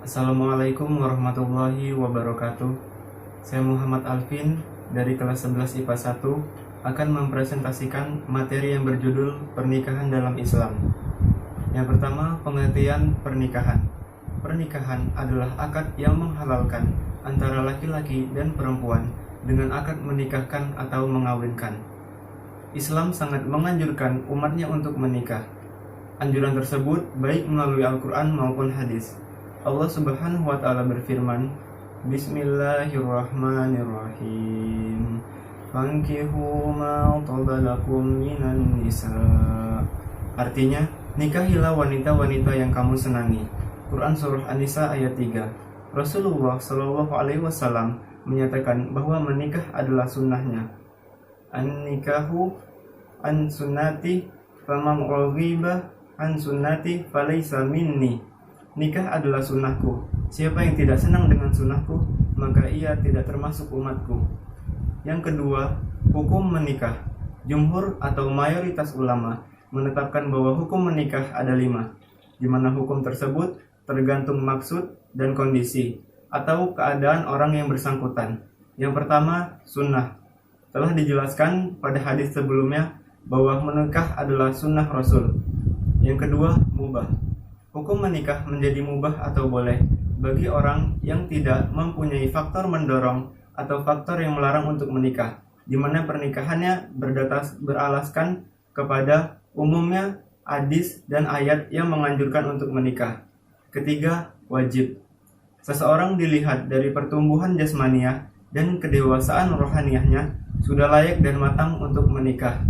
Assalamualaikum warahmatullahi wabarakatuh. Saya Muhammad Alvin dari kelas 11 IPA 1 akan mempresentasikan materi yang berjudul Pernikahan dalam Islam. Yang pertama, pengertian pernikahan. Pernikahan adalah akad yang menghalalkan antara laki-laki dan perempuan dengan akad menikahkan atau mengawinkan. Islam sangat menganjurkan umatnya untuk menikah. Anjuran tersebut baik melalui Al-Quran maupun hadis. Allah Subhanahu wa Ta'ala berfirman, Bismillahirrahmanirrahim. Fankihu ma taba lakum minan nisa. Artinya, nikahilah wanita-wanita yang kamu senangi. Quran Surah An-Nisa ayat 3. Rasulullah Shallallahu Alaihi Wasallam menyatakan bahwa menikah adalah sunnahnya. An-nikahu an sunnati faman raghiba an sunnati falaysa minni. Nikah adalah sunnahku. Siapa yang tidak senang dengan sunnahku, maka ia tidak termasuk umatku. Yang kedua, hukum menikah. Jumhur atau mayoritas ulama menetapkan bahwa hukum menikah ada 5, di mana hukum tersebut tergantung maksud dan kondisi atau keadaan orang yang bersangkutan. Yang pertama, sunnah. Telah dijelaskan pada hadis sebelumnya bahwa menikah adalah sunnah Rasul. Yang kedua, mubah. Hukum menikah menjadi mubah atau boleh bagi orang yang tidak mempunyai faktor mendorong atau faktor yang melarang untuk menikah, di mana pernikahannya beralaskan kepada umumnya hadis dan ayat yang menganjurkan untuk menikah. Ketiga, wajib. Seseorang dilihat dari pertumbuhan jasmaniah dan kedewasaan rohaniahnya sudah layak dan matang untuk menikah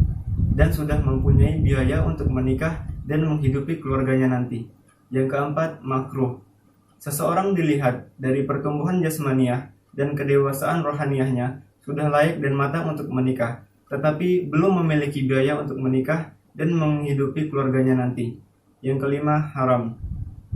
dan sudah mempunyai biaya untuk menikah dan menghidupi keluarganya nanti. Yang keempat, makruh. Seseorang dilihat dari pertumbuhan jasmaniah dan kedewasaan rohaniahnya sudah layak dan matang untuk menikah, tetapi belum memiliki biaya untuk menikah dan menghidupi keluarganya nanti. Yang kelima, haram.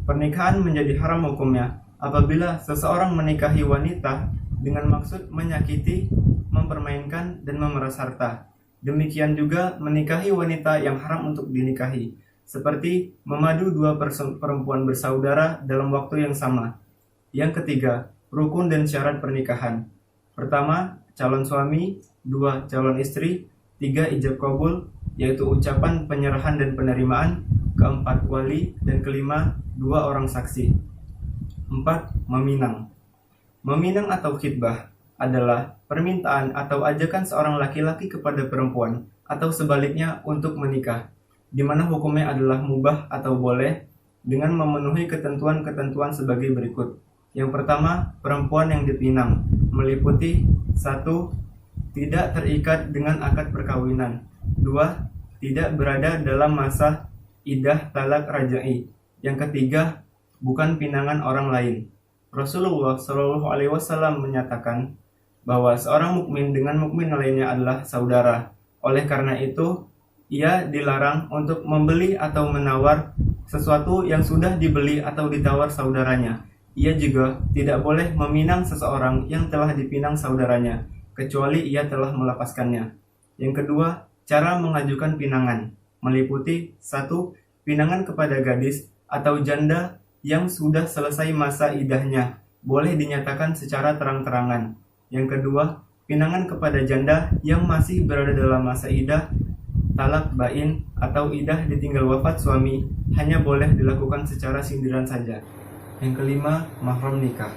Pernikahan menjadi haram hukumnya apabila seseorang menikahi wanita dengan maksud menyakiti, mempermainkan, dan memeras harta. Demikian juga menikahi wanita yang haram untuk dinikahi, seperti memadu 2 perempuan bersaudara dalam waktu yang sama. Yang ketiga, rukun dan syarat pernikahan. Pertama, calon suami. 2, calon istri. 3, ijab kabul, yaitu ucapan penyerahan dan penerimaan. Keempat, wali. Dan kelima, 2 orang saksi. 4, meminang. Meminang atau khitbah adalah permintaan atau ajakan seorang laki-laki kepada perempuan atau sebaliknya untuk menikah, di mana hukumnya adalah mubah atau boleh dengan memenuhi ketentuan-ketentuan sebagai berikut. Yang pertama, perempuan yang dipinang meliputi 1. Tidak terikat dengan akad perkawinan. 2. Tidak berada dalam masa iddah talak rajai. Yang ketiga, bukan pinangan orang lain. Rasulullah Shallallahu Alaihi Wasallam menyatakan bahwa seorang mukmin dengan mukmin lainnya adalah saudara. Oleh karena itu, ia dilarang untuk membeli atau menawar sesuatu yang sudah dibeli atau ditawar saudaranya. Ia juga tidak boleh meminang seseorang yang telah dipinang saudaranya, kecuali ia telah melepaskannya. Yang kedua, cara mengajukan pinangan meliputi 1. Pinangan kepada gadis atau janda yang sudah selesai masa iddahnya, boleh dinyatakan secara terang-terangan. Yang kedua, pinangan kepada janda yang masih berada dalam masa iddah talak bain atau iddah ditinggal wafat suami, hanya boleh dilakukan secara sindiran saja. Yang kelima, mahram nikah.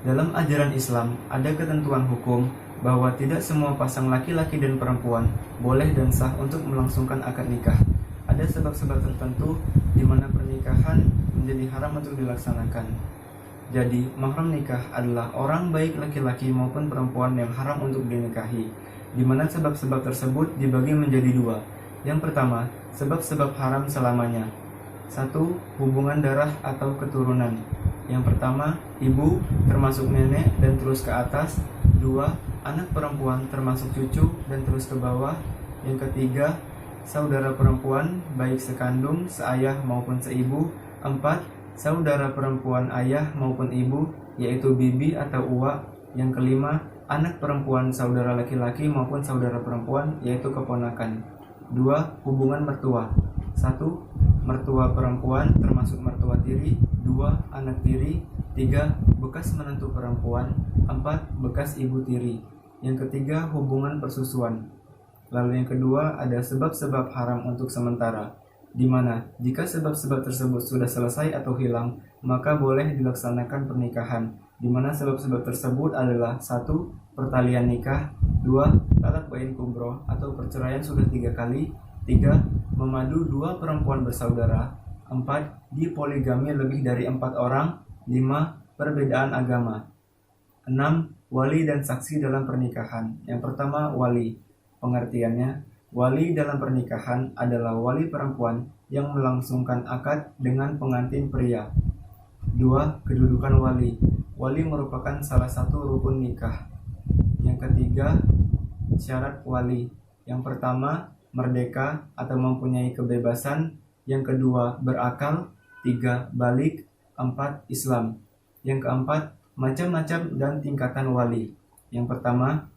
Dalam ajaran Islam ada ketentuan hukum bahwa tidak semua pasang laki-laki dan perempuan boleh dan sah untuk melangsungkan akad nikah. Ada sebab-sebab tertentu di mana pernikahan menjadi haram untuk dilaksanakan. Jadi, mahram nikah adalah orang baik laki-laki maupun perempuan yang haram untuk dinikahi, di mana sebab-sebab tersebut dibagi menjadi 2. Yang pertama, sebab-sebab haram selamanya. 1. Hubungan darah atau keturunan. Yang pertama, ibu termasuk nenek dan terus ke atas. 2. Anak perempuan termasuk cucu dan terus ke bawah. Yang ketiga, saudara perempuan baik sekandung, seayah maupun seibu. 4. Saudara perempuan ayah maupun ibu, yaitu bibi atau uwa. Yang kelima, anak perempuan saudara laki-laki maupun saudara perempuan, yaitu keponakan. 2. Hubungan mertua. 1. Mertua perempuan termasuk mertua tiri. 2. Anak tiri. 3. Bekas menantu perempuan. 4. Bekas ibu tiri. Yang ketiga, hubungan persusuan. Lalu yang kedua, ada sebab-sebab haram untuk sementara, di mana jika sebab-sebab tersebut sudah selesai atau hilang, maka boleh dilaksanakan pernikahan, di mana sebab-sebab tersebut adalah 1. Pertalian nikah. 2. Talak bain kubroh atau perceraian sudah 3 kali. 3. Memadu 2 perempuan bersaudara. 4. Dipoligami lebih dari 4 orang. 5. Perbedaan agama. 6. Wali dan saksi dalam pernikahan. Yang pertama, wali. Pengertiannya, wali dalam pernikahan adalah wali perempuan yang melangsungkan akad dengan pengantin pria. 2. Kedudukan wali. Wali merupakan salah satu rukun nikah. Yang ketiga, syarat wali. Yang pertama, merdeka atau mempunyai kebebasan. Yang kedua, berakal. 3. Balik. 4. Islam. Yang keempat, macam-macam dan tingkatan wali. Yang pertama,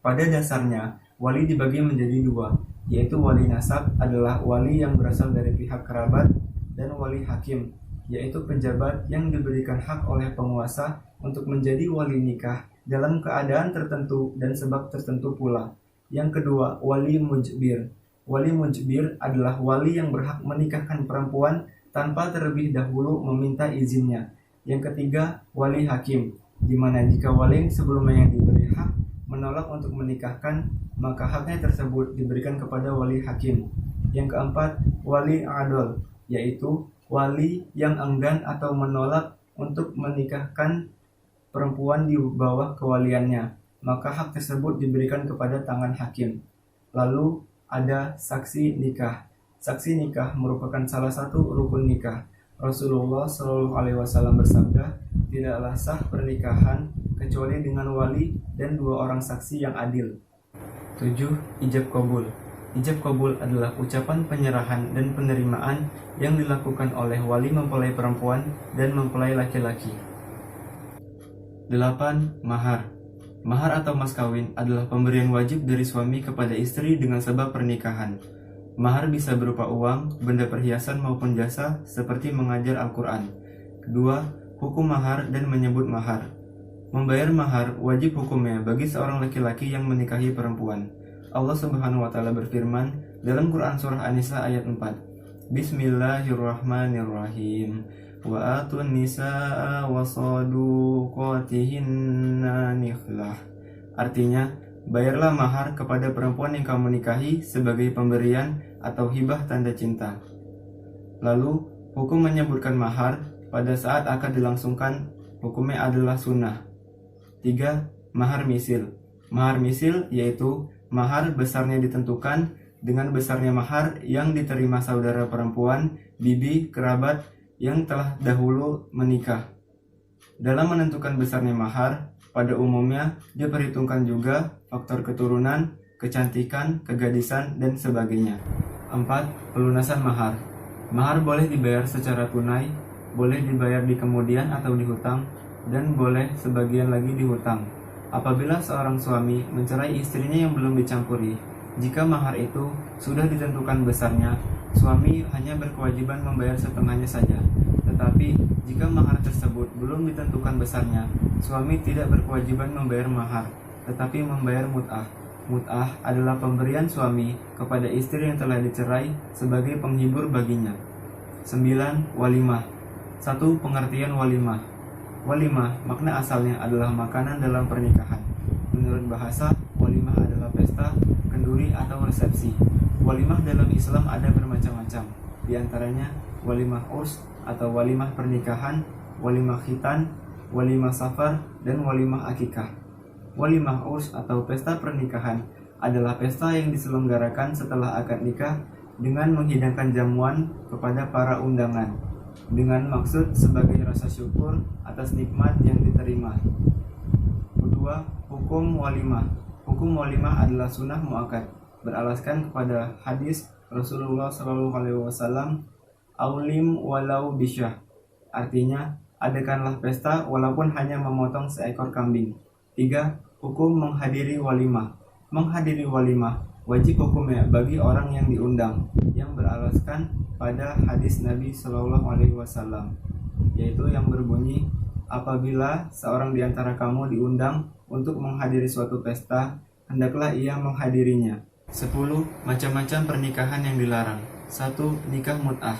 pada dasarnya wali dibagi menjadi 2, yaitu wali nasab adalah wali yang berasal dari pihak kerabat, dan wali hakim, yaitu pejabat yang diberikan hak oleh penguasa untuk menjadi wali nikah dalam keadaan tertentu dan sebab tertentu pula. Yang kedua, wali mujbir. Wali mujbir adalah wali yang berhak menikahkan perempuan tanpa terlebih dahulu meminta izinnya. Yang ketiga, wali hakim, di mana jika wali sebelumnya yang diberi hak menolak untuk menikahkan, maka haknya tersebut diberikan kepada wali hakim. Yang keempat, wali adol, yaitu wali yang enggan atau menolak untuk menikahkan perempuan di bawah kewaliannya, maka hak tersebut diberikan kepada tangan hakim. Lalu ada saksi nikah. Saksi nikah merupakan salah satu rukun nikah. Rasulullah SAW bersabda, tidaklah sah pernikahan kecuali dengan wali dan 2 orang saksi yang adil. 7. Ijab qabul. Ijab qabul adalah ucapan penyerahan dan penerimaan yang dilakukan oleh wali mempelai perempuan dan mempelai laki-laki. 8. Mahar. Mahar atau mas kawin adalah pemberian wajib dari suami kepada istri dengan sebab pernikahan. Mahar bisa berupa uang, benda perhiasan maupun jasa seperti mengajar Al-Quran. Kedua, hukum mahar dan menyebut mahar. Membayar mahar wajib hukumnya bagi seorang laki-laki yang menikahi perempuan. Allah Subhanahu wa taala berfirman dalam Quran surah An-Nisa ayat 4. Bismillahirrahmanirrahim. Wa atun nisaa wa saduqatihinna nikhlah. Artinya, bayarlah mahar kepada perempuan yang kamu nikahi sebagai pemberian atau hibah tanda cinta. Lalu, hukum menyebutkan mahar pada saat akad dilangsungkan, hukumnya adalah sunnah. 3. Mahar misil. Mahar misil yaitu mahar besarnya ditentukan dengan besarnya mahar yang diterima saudara perempuan, bibi, kerabat yang telah dahulu menikah. Dalam menentukan besarnya mahar, pada umumnya diperhitungkan juga faktor keturunan, kecantikan, kegadisan, dan sebagainya. 4. Pelunasan mahar. Mahar boleh dibayar secara tunai, boleh dibayar di kemudian atau dihutang, dan boleh sebagian lagi dihutang. Apabila seorang suami mencerai istrinya yang belum dicampuri, jika mahar itu sudah ditentukan besarnya, suami hanya berkewajiban membayar setengahnya saja. Tetapi jika mahar tersebut belum ditentukan besarnya, suami tidak berkewajiban membayar mahar, tetapi membayar mut'ah. Mut'ah adalah pemberian suami kepada istri yang telah dicerai sebagai penghibur baginya. 9. Walimah. 1. Pengertian walimah. Walimah, makna asalnya adalah makanan dalam pernikahan. Menurut bahasa, walimah adalah pesta, kenduri, atau resepsi. Walimah dalam Islam ada bermacam-macam. Di antaranya walimah urs atau walimah pernikahan, walimah khitan, walimah safar, dan walimah akikah. Walimah urs atau pesta pernikahan adalah pesta yang diselenggarakan setelah akad nikah dengan menghidangkan jamuan kepada para undangan, dengan maksud sebagai rasa syukur atas nikmat yang diterima. Kedua, hukum walimah. Hukum walimah adalah sunnah muakkad, beralaskan kepada hadis Rasulullah SAW, aulim walau bisyah. Artinya, adakanlah pesta walaupun hanya memotong seekor kambing. 3. Hukum menghadiri walimah. Menghadiri walimah wajib hukumnya bagi orang yang diundang, yang beralaskan pada hadis Nabi SAW, yaitu yang berbunyi, Apabila seorang di antara kamu diundang untuk menghadiri suatu pesta, hendaklah ia menghadirinya. 10. Macam-macam pernikahan yang dilarang. 1. Nikah mut'ah.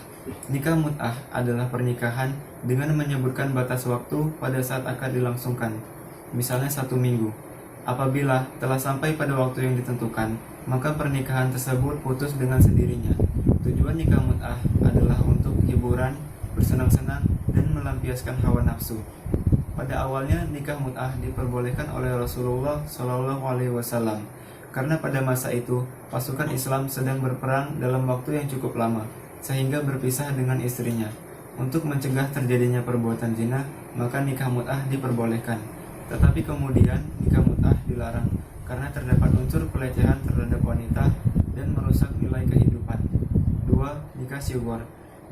Nikah mut'ah adalah pernikahan dengan menyebutkan batas waktu pada saat akad dilangsungkan, misalnya 1 minggu. Apabila telah sampai pada waktu yang ditentukan, maka pernikahan tersebut putus dengan sendirinya. Tujuan nikah mut'ah adalah untuk hiburan, bersenang-senang, dan melampiaskan hawa nafsu. Pada awalnya nikah mut'ah diperbolehkan oleh Rasulullah SAW, karena pada masa itu pasukan Islam sedang berperang dalam waktu yang cukup lama, sehingga berpisah dengan istrinya. Untuk mencegah terjadinya perbuatan zina, maka nikah mut'ah diperbolehkan. Tetapi kemudian nikah mut'ah dilarang karena terdapat unsur pelecehan terhadap wanita dan merusak nilai kehidupan. 2. Nikah syugur.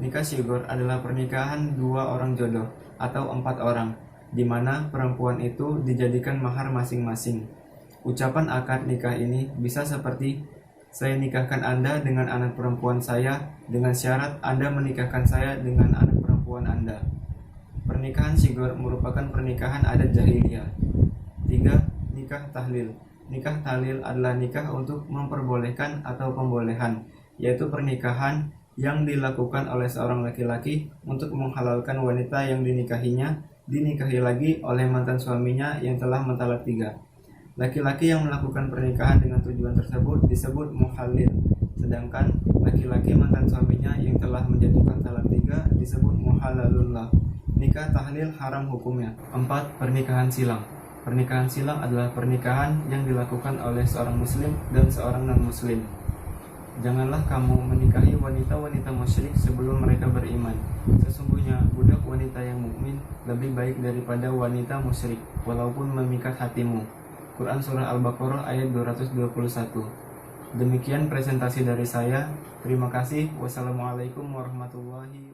Nikah syugur adalah pernikahan 2 orang jodoh atau 4 orang, di mana perempuan itu dijadikan mahar masing-masing. Ucapan akad nikah ini bisa seperti, saya nikahkan Anda dengan anak perempuan saya dengan syarat Anda menikahkan saya dengan anak perempuan Anda. Pernikahan syugur merupakan pernikahan adat jahiliyah. 3. Nikah tahlil. Nikah tahlil adalah nikah untuk memperbolehkan atau pembolehan, yaitu pernikahan yang dilakukan oleh seorang laki-laki untuk menghalalkan wanita yang dinikahi lagi oleh mantan suaminya yang telah mentalak 3. Laki-laki yang melakukan pernikahan dengan tujuan tersebut disebut muhalil, sedangkan laki-laki mantan suaminya yang telah menjatuhkan talak 3 disebut muhalalullah. Nikah tahlil haram hukumnya. 4. Pernikahan silang. Pernikahan silang adalah pernikahan yang dilakukan oleh seorang muslim dan seorang non-muslim. Janganlah kamu menikahi wanita-wanita musyrik sebelum mereka beriman. Sesungguhnya budak wanita yang mukmin lebih baik daripada wanita musyrik, walaupun memikat hatimu. Quran Surah Al-Baqarah ayat 221. Demikian presentasi dari saya. Terima kasih. Wassalamualaikum warahmatullahi wabarakatuh.